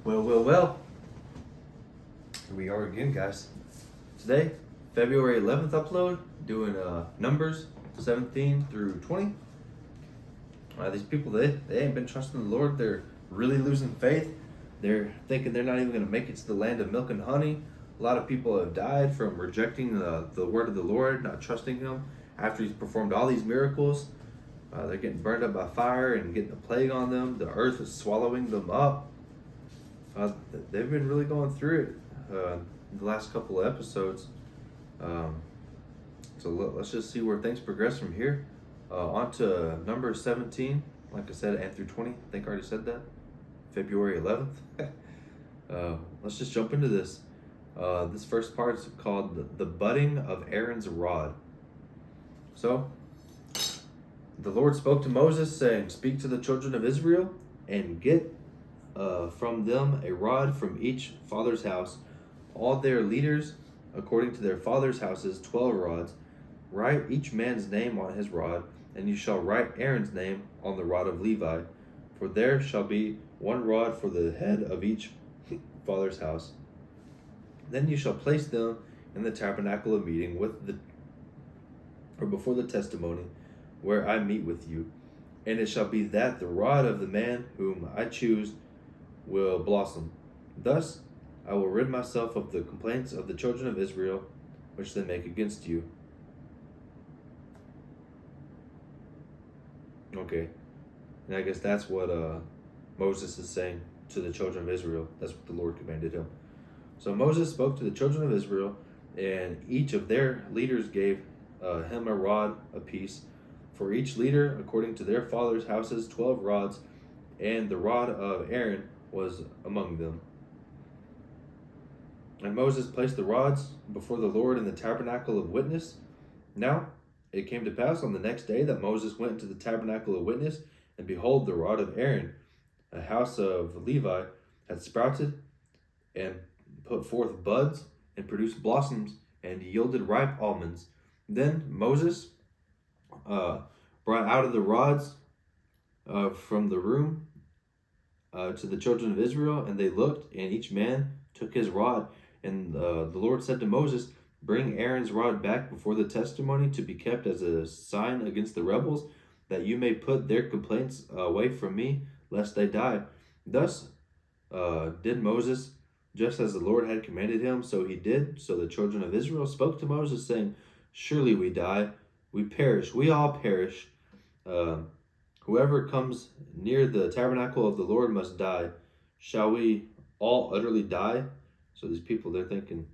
Well. Here we are again, guys. Today, February 11th upload, doing Numbers 17 through 20. These people, they ain't been trusting the Lord. They're really losing faith. They're thinking they're not even going to make it to the land of milk and honey. A lot of people have died from rejecting the word of the Lord, not trusting Him after He's performed all these miracles. They're getting burned up by fire and getting a plague on them. The earth is swallowing them up. They've been really going through it the last couple of episodes. So let's just see where things progress from here. On to number 17, like I said, and through 20. I think I already said that. February 11th. Let's just jump into this. This first part is called the budding of Aaron's rod. So, the Lord spoke to Moses, saying, "Speak to the children of Israel, and get from them a rod from each father's house, all their leaders according to their father's houses, 12 rods. Write each man's name on his rod, and you shall write Aaron's name on the rod of Levi, for there shall be one rod for the head of each father's house. Then you shall place them in the tabernacle of meeting before the testimony, where I meet with you. And it shall be that the rod of the man whom I choose will blossom. Thus I will rid myself of the complaints of the children of Israel, which they make against you." Okay, and I guess that's what Moses is saying to the children of Israel. That's what the Lord commanded him. So Moses spoke to the children of Israel, and each of their leaders gave him a rod apiece. For each leader, according to their father's houses, 12 rods, and the rod of Aaron was among them. And Moses placed the rods before the Lord in the tabernacle of witness. Now it came to pass on the next day that Moses went into the tabernacle of witness, and behold, the rod of Aaron, a house of Levi, had sprouted and put forth buds and produced blossoms and yielded ripe almonds. Then Moses brought out of the rods from the room to the children of Israel, and they looked, and each man took his rod. And the Lord said to Moses, "Bring Aaron's rod back before the testimony to be kept as a sign against the rebels, that you may put their complaints away from me, lest they die." Thus did Moses, just as the Lord had commanded him, so he did. So the children of Israel spoke to Moses, saying, "Surely we die, we perish, we all perish. Whoever comes near the tabernacle of the Lord must die. Shall we all utterly die?" So these people, they're thinking,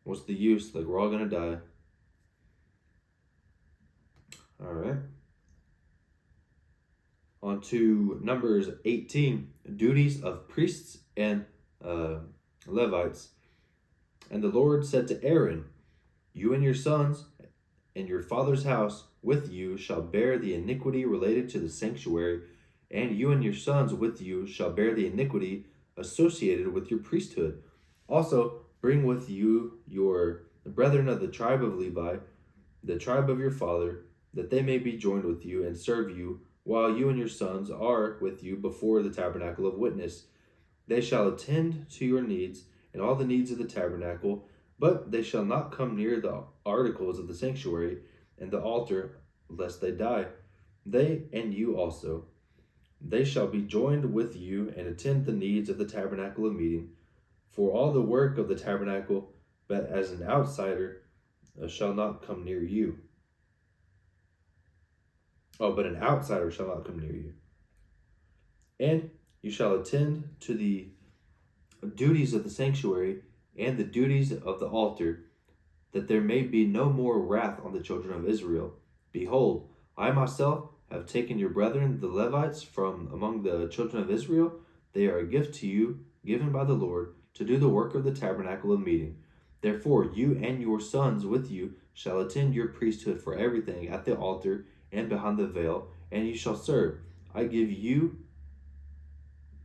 what's the use? Like, we're all going to die. All right. On to Numbers 18, duties of priests and Levites. And the Lord said to Aaron, "You and your sons and your father's house with you shall bear the iniquity related to the sanctuary, and you and your sons with you shall bear the iniquity associated with your priesthood. Also, bring with you your brethren of the tribe of Levi, the tribe of your father, that they may be joined with you and serve you, while you and your sons are with you before the tabernacle of witness. They shall attend to your needs and all the needs of the tabernacle, but they shall not come near the articles of the sanctuary and the altar, lest they die. They and you also. They shall be joined with you and attend the needs of the tabernacle of meeting, for all the work of the tabernacle, but as an outsider shall not come near you." But an outsider shall not come near you. "And you shall attend to the duties of the sanctuary and the duties of the altar, that there may be no more wrath on the children of Israel. Behold, I myself have taken your brethren, the Levites, from among the children of Israel. They are a gift to you, given by the Lord, to do the work of the tabernacle of meeting. Therefore, you and your sons with you shall attend your priesthood for everything at the altar and behind the veil, and you shall serve. I give you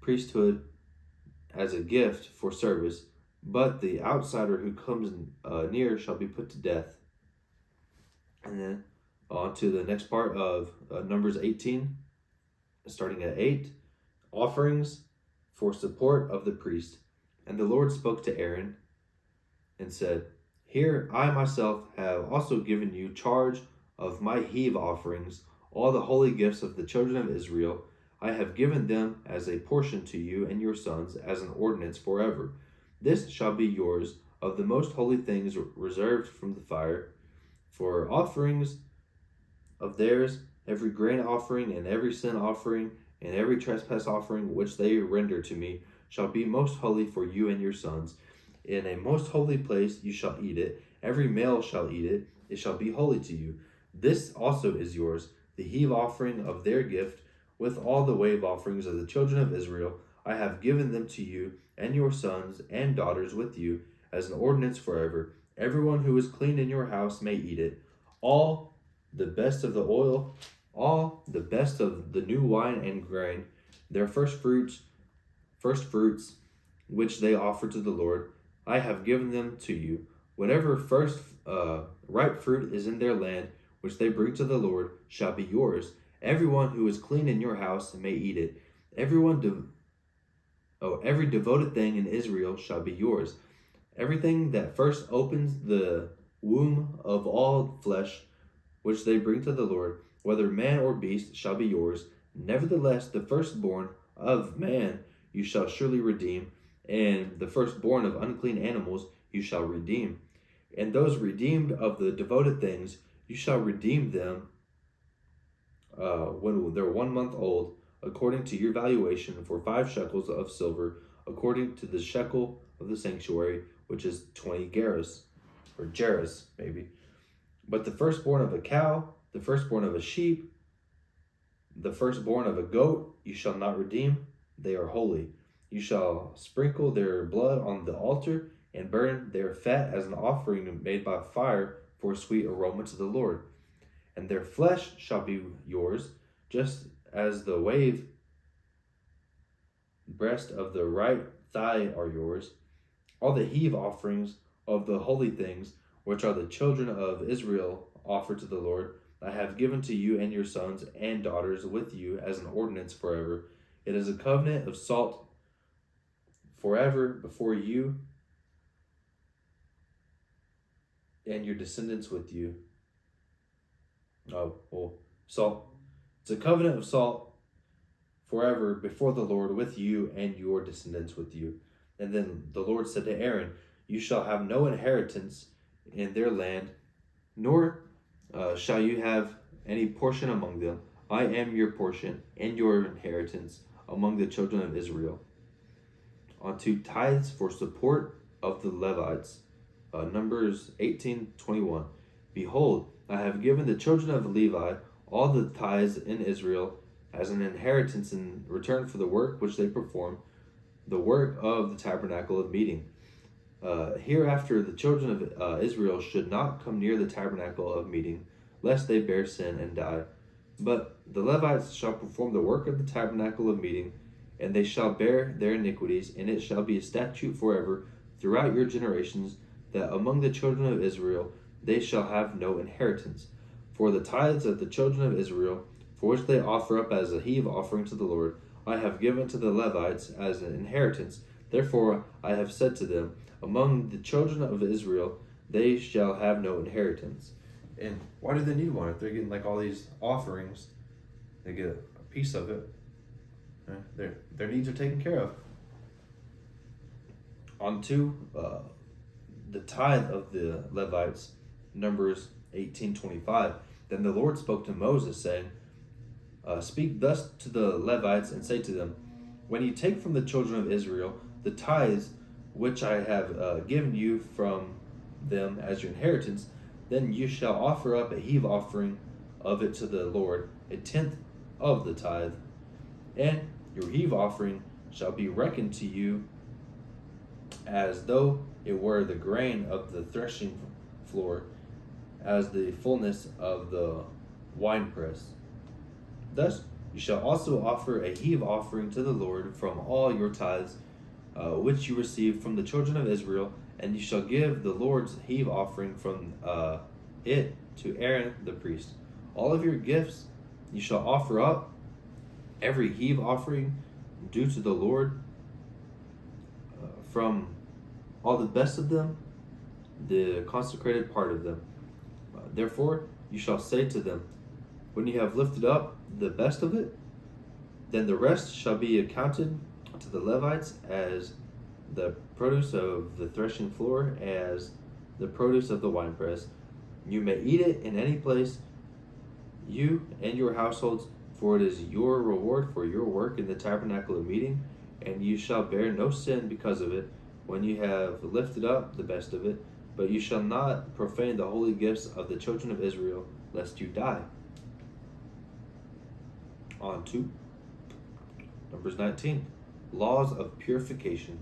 priesthood as a gift for service, but the outsider who comes near shall be put to death." And then on to the next part of Numbers 18, starting at 8. Offerings for support of the priest. And the Lord spoke to Aaron and said, Here I myself have also given you charge of my heave offerings, all the holy gifts of the children of Israel. I have given them as a portion to you and your sons as an ordinance forever. This shall be yours of the most holy things reserved from the fire, for offerings of theirs, every grain offering and every sin offering and every trespass offering which they render to me shall be most holy for you and your sons. In a most holy place you shall eat it. Every male shall eat it. It shall be holy to you. This also is yours, the heave offering of their gift, with all the wave offerings of the children of Israel. I have given them to you and your sons and daughters with you as an ordinance forever. Everyone who is clean in your house may eat it. All the best of the oil, all the best of the new wine and grain, their first fruits, which they offer to the Lord, I have given them to you. Whatever first ripe fruit is in their land, which they bring to the Lord, shall be yours. Everyone who is clean in your house may eat it. Every devoted thing in Israel shall be yours. Everything that first opens the womb of all flesh, which they bring to the Lord, whether man or beast, shall be yours. Nevertheless, the firstborn of man you shall surely redeem, and the firstborn of unclean animals you shall redeem. And those redeemed of the devoted things, you shall redeem them when they're 1 month old, according to your valuation, for 5 shekels of silver, according to the shekel of the sanctuary, which is 20 gerahs, or gerahs maybe. But the firstborn of a cow, the firstborn of a sheep, the firstborn of a goat, you shall not redeem. They are holy. You shall sprinkle their blood on the altar and burn their fat as an offering made by fire for a sweet aroma to the Lord. And their flesh shall be yours, just as the wave breast of the right thigh are yours. All the heave offerings of the holy things, which are the children of Israel, offer to the Lord, I have given to you and your sons and daughters with you as an ordinance forever. It is a covenant of salt forever before you and your descendants with you. Salt. It's a covenant of salt forever before the Lord with you and your descendants with you. And then the Lord said to Aaron, You shall have no inheritance in their land, nor shall you have any portion among them. I am your portion and your inheritance among the children of Israel. On to tithes for support of the Levites. Numbers 18:21. Behold, I have given the children of Levi all the tithes in Israel as an inheritance in return for the work which they perform, the work of the tabernacle of meeting. Hereafter the children of Israel should not come near the tabernacle of meeting, lest they bear sin and die. But the Levites shall perform the work of the tabernacle of meeting, and they shall bear their iniquities, and it shall be a statute forever throughout your generations, that among the children of Israel they shall have no inheritance. For the tithes of the children of Israel, for which they offer up as a heave offering to the Lord, I have given to the Levites as an inheritance. Therefore I have said to them, among the children of Israel they shall have no inheritance. And why do they need one? If they're getting like all these offerings, they get a piece of it. Their needs are taken care of. On to the tithe of the Levites, Numbers 18:25. Then the Lord spoke to Moses, saying, Speak thus to the Levites and say to them, When you take from the children of Israel the tithes which I have given you from them as your inheritance, then you shall offer up a heave offering of it to the Lord, 1/10 of the tithe. And your heave offering shall be reckoned to you as though it were the grain of the threshing floor, as the fullness of the winepress. Thus you shall also offer a heave offering to the Lord from all your tithes, which you receive from the children of Israel, and you shall give the Lord's heave offering from it to Aaron the priest. All of your gifts you shall offer up, every heave offering due to the Lord, from all the best of them, the consecrated part of them. Therefore, you shall say to them, when you have lifted up the best of it, then the rest shall be accounted to the Levites as the produce of the threshing floor, as the produce of the winepress. You may eat it in any place, you and your households, for it is your reward for your work in the tabernacle of meeting, and you shall bear no sin because of it when you have lifted up the best of it. But you shall not profane the holy gifts of the children of Israel, lest you die. On to Numbers 19. Laws of purification.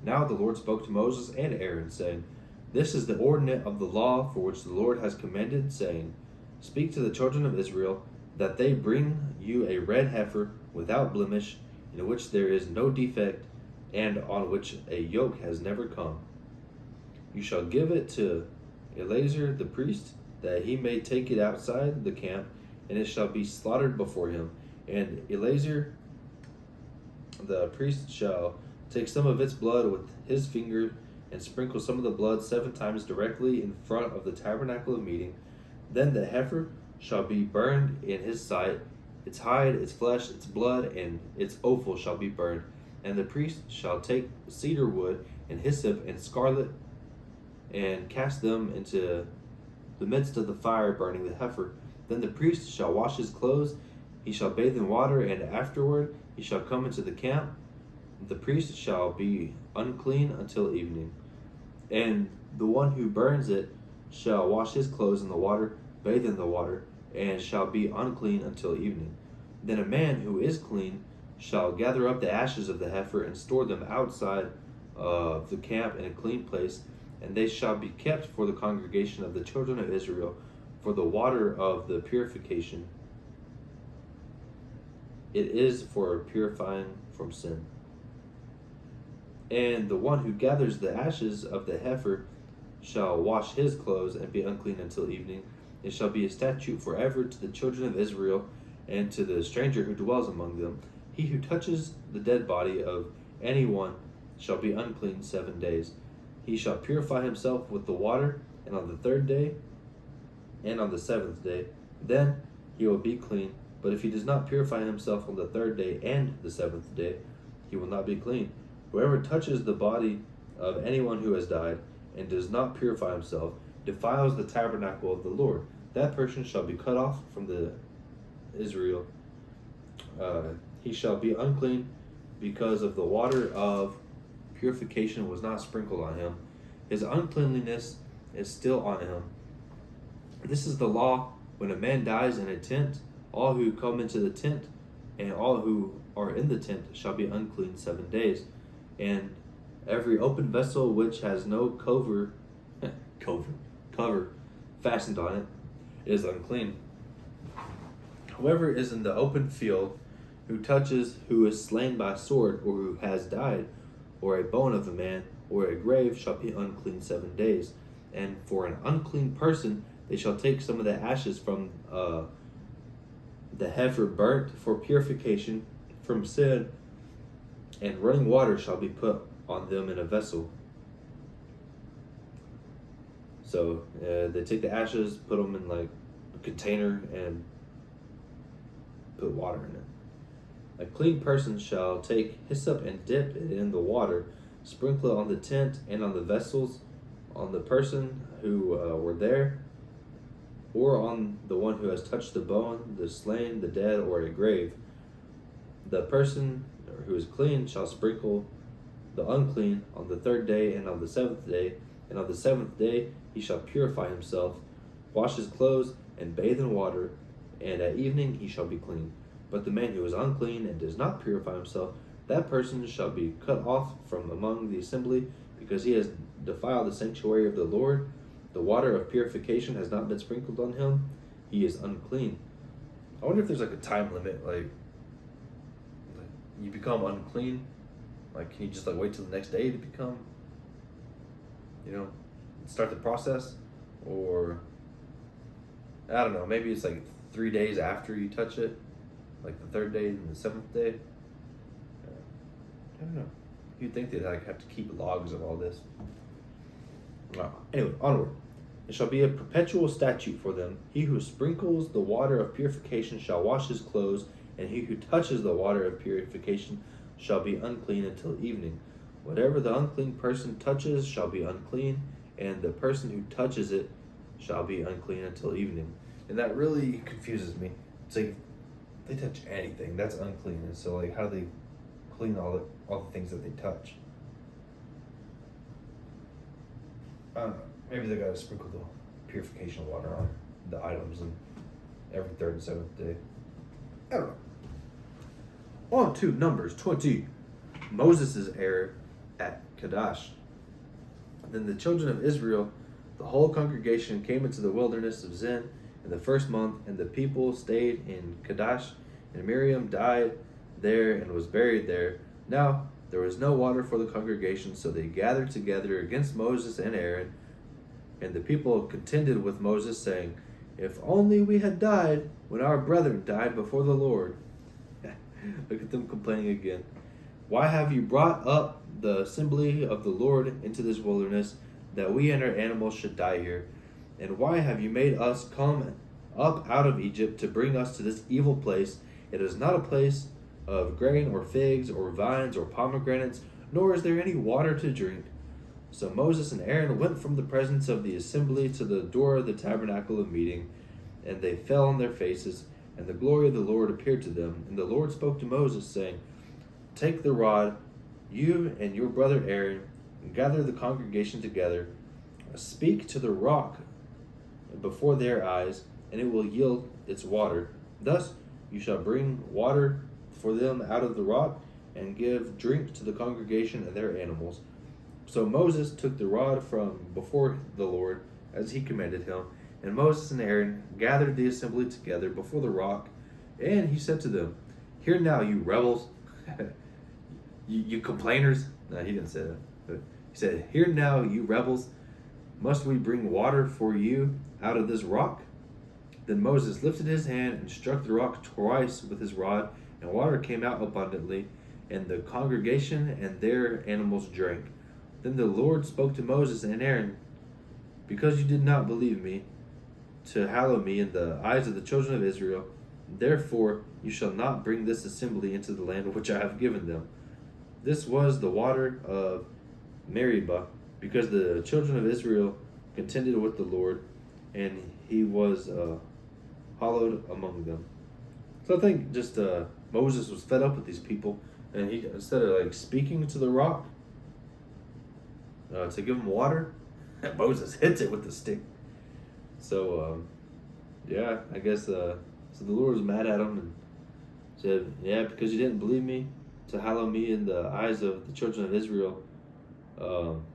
Now the Lord spoke to Moses and Aaron, saying, this is the ordinance of the law for which the Lord has commanded, saying, speak to the children of Israel, that they bring you a red heifer without blemish, in which there is no defect, and on which a yoke has never come. You shall give it to Eleazar the priest, that he may take it outside the camp, and it shall be slaughtered before him. And Eleazar the priest shall take some of its blood with his finger, and sprinkle some of the blood 7 times directly in front of the tabernacle of meeting. Then the heifer shall be burned in his sight, its hide, its flesh, its blood, and its offal shall be burned. And the priest shall take cedar wood and hyssop and scarlet, and cast them into the midst of the fire, burning the heifer. Then the priest shall wash his clothes, he shall bathe in water, and afterward he shall come into the camp. The priest shall be unclean until evening. And the one who burns it shall wash his clothes in the water, bathe in the water, and shall be unclean until evening. Then a man who is clean shall gather up the ashes of the heifer and store them outside of the camp in a clean place, and they shall be kept for the congregation of the children of Israel, for the water of the purification. It is for purifying from sin. And the one who gathers the ashes of the heifer shall wash his clothes and be unclean until evening. It shall be a statute forever to the children of Israel and to the stranger who dwells among them. He who touches the dead body of anyone shall be unclean 7 days. He shall purify himself with the water, and on the 3rd day and on the 7th day, then he will be clean. But if he does not purify himself on the 3rd day and the 7th day, he will not be clean. Whoever touches the body of anyone who has died and does not purify himself defiles the tabernacle of the Lord. That person shall be cut off from the Israel. He shall be unclean because of the water of purification was not sprinkled on him. His uncleanliness is still on him. This is the law when a man dies in a tent. All who come into the tent and all who are in the tent shall be unclean 7 days. And every open vessel which has no cover fastened on it is unclean. Whoever is in the open field, who touches who is slain by sword, or who has died, or a bone of a man, or a grave, shall be unclean 7 days. And for an unclean person they shall take some of the ashes from the heifer burnt for purification from sin, and running water shall be put on them in a vessel. So they take the ashes, put them in like a container, and put water in it. A clean person shall take hyssop and dip it in the water, sprinkle it on the tent and on the vessels, on the person who were there, or on the one who has touched the bone, the slain, the dead, or a grave. The person who is clean shall sprinkle the unclean on the 3rd day and on the 7th day, and on the 7th day he shall purify himself, wash his clothes, and bathe in water, and at evening he shall be clean. But the man who is unclean and does not purify himself, that person shall be cut off from among the assembly, because he has defiled the sanctuary of the Lord. The water of purification has not been sprinkled on him. He is unclean. I wonder if there's like a time limit, like you become unclean. Like, can you just like wait till the next day to become, start the process? Or, I don't know, maybe it's like 3 days after you touch it, like the 3rd day and the 7th day. I don't know. You'd think they'd like have to keep logs of all this. Anyway, onward. It shall be a perpetual statute for them. He who sprinkles the water of purification shall wash his clothes, and he who touches the water of purification shall be unclean until evening. Whatever the unclean person touches shall be unclean, and the person who touches it shall be unclean until evening. And that really confuses me. It's like they touch anything, that's unclean. And so like how do they clean all the things that they touch? I don't know. Maybe they gotta sprinkle the purification water on the items and every third and seventh day. I don't know. On to Numbers 20. Moses' error at Kadesh. Then the children of Israel, the whole congregation, came into the wilderness of Zin in the first month, and the people stayed in Kadesh, and Miriam died there and was buried there. Now there was no water for the congregation, so they gathered together against Moses and Aaron, and the people contended with Moses, saying, "If only we had died when our brethren died before the Lord." Look at them complaining again. "Why have you brought up the assembly of the Lord into this wilderness, that we and our animals should die here? And why have you made us come up out of Egypt to bring us to this evil place? It is not a place of grain or figs or vines or pomegranates, nor is there any water to drink." So Moses and Aaron went from the presence of the assembly to the door of the tabernacle of meeting, and they fell on their faces, and the glory of the Lord appeared to them. And the Lord spoke to Moses, saying, "Take the rod, you and your brother Aaron, and gather the congregation together. Speak to the rock before their eyes, and it will yield its water. Thus you shall bring water for them out of the rock, and give drink to the congregation and their animals." So Moses took the rod from before the Lord, as he commanded him, and Moses and Aaron gathered the assembly together before the rock, and he said to them, "Hear now, you rebels, you complainers." No, he didn't say that, but he said, "Hear now, you rebels, must we bring water for you out of this rock?" Then Moses lifted his hand and struck the rock twice with his rod, and water came out abundantly, and the congregation and their animals drank. Then the Lord spoke to Moses and Aaron, "Because you did not believe me, to hallow me in the eyes of the children of Israel, therefore you shall not bring this assembly into the land which I have given them." This was the water of Meribah, because the children of Israel contended with the Lord, and he was hallowed among them. So I think just Moses was fed up with these people, and he, instead of like speaking to the rock to give him water, Moses hits it with the stick. So yeah, I guess so the Lord was mad at him and said, "Yeah, because you didn't believe me to hallow me in the eyes of the children of Israel,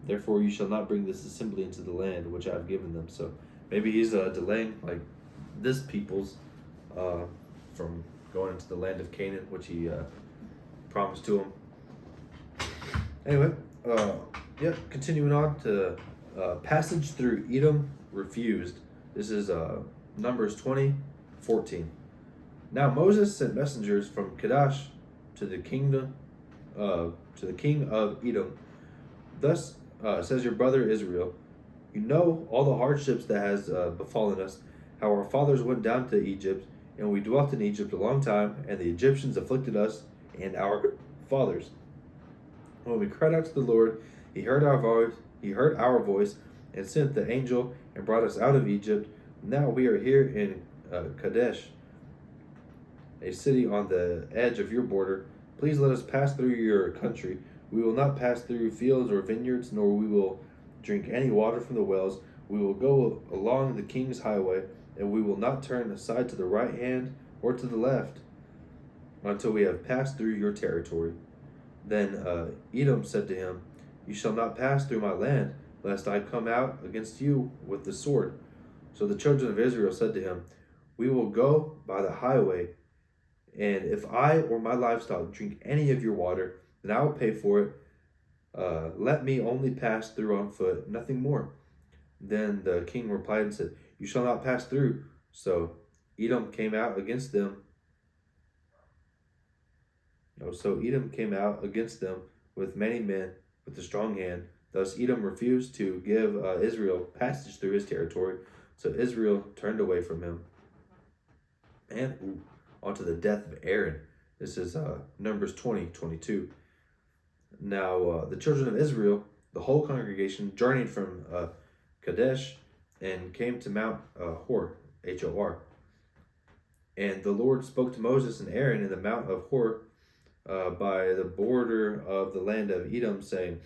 therefore you shall not bring this assembly into the land which I have given them." So maybe he's delaying like this people's from going into the land of Canaan, which he promised to them. Anyway, continuing on to passage through Edom refused. This is Numbers 20:14. Now Moses sent messengers from Kadesh to the king of Edom. Thus says your brother Israel, "You know all the hardships that has befallen us, how our fathers went down to Egypt, and we dwelt in Egypt a long time, and the Egyptians afflicted us and our fathers. When we cried out to the Lord, he heard our voice, and sent the angel and brought us out of Egypt. Now we are here in Kadesh, a city on the edge of your border. Please let us pass through your country. We will not pass through fields or vineyards, nor we will drink any water from the wells. We will go along the king's highway, and we will not turn aside to the right hand or to the left until we have passed through your territory." Then Edom said to him, "You shall not pass through my land, lest I come out against you with the sword." So the children of Israel said to him, "We will go by the highway, and if I or my livestock drink any of your water, then I will pay for it. Let me only pass through on foot, nothing more." Then the king replied and said, "You shall not pass through." So Edom came out against them with many men, with a strong hand. Thus Edom refused to give Israel passage through his territory, so Israel turned away from him. And on to the death of Aaron. This is Numbers 20:22. Now the children of Israel, the whole congregation, journeyed from Kadesh and came to Mount Hor, Hor. And the Lord spoke to Moses and Aaron in the Mount of Hor by the border of the land of Edom, saying,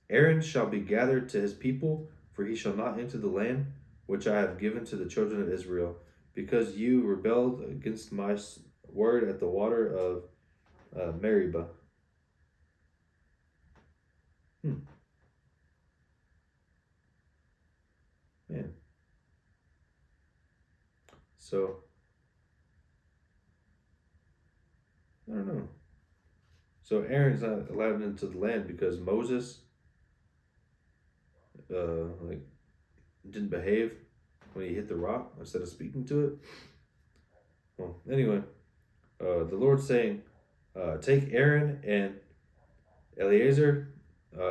Aaron shall be gathered to his people, for he shall not enter the land which I have given to the children of Israel, because you rebelled against my word at the water of Meribah. Man. So, I don't know. So Aaron's not allowed into the land because Moses like didn't behave when he hit the rock instead of speaking to it. Well, anyway, the Lord's saying, take Aaron and Eleazar,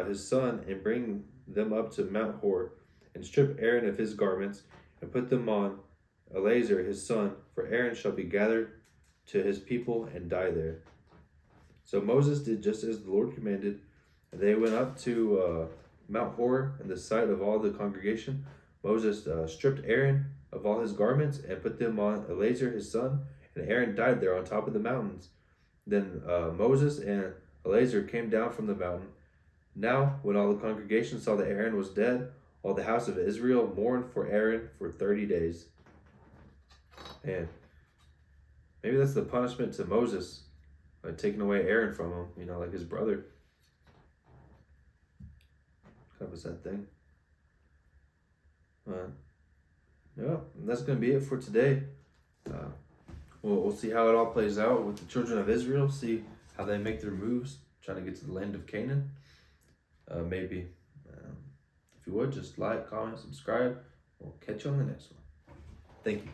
his son, and bring them up to Mount Hor, and strip Aaron of his garments, and put them on Eleazar his son, for Aaron shall be gathered to his people and die there. So Moses did just as the Lord commanded, and they went up to Mount Hor in the sight of all the congregation. Moses stripped Aaron of all his garments and put them on Eleazar his son, and Aaron died there on top of the mountains. Then Moses and Eleazar came down from the mountain. Now, when all the congregation saw that Aaron was dead, all the house of Israel mourned for Aaron for 30 days. And maybe that's the punishment to Moses, by taking away Aaron from him, like his brother. Kind of a sad thing. Yeah, that's going to be it for today. We'll see how it all plays out with the children of Israel, see how they make their moves, trying to get to the land of Canaan. Maybe. If you would, just like, comment, subscribe. We'll catch you on the next one. Thank you.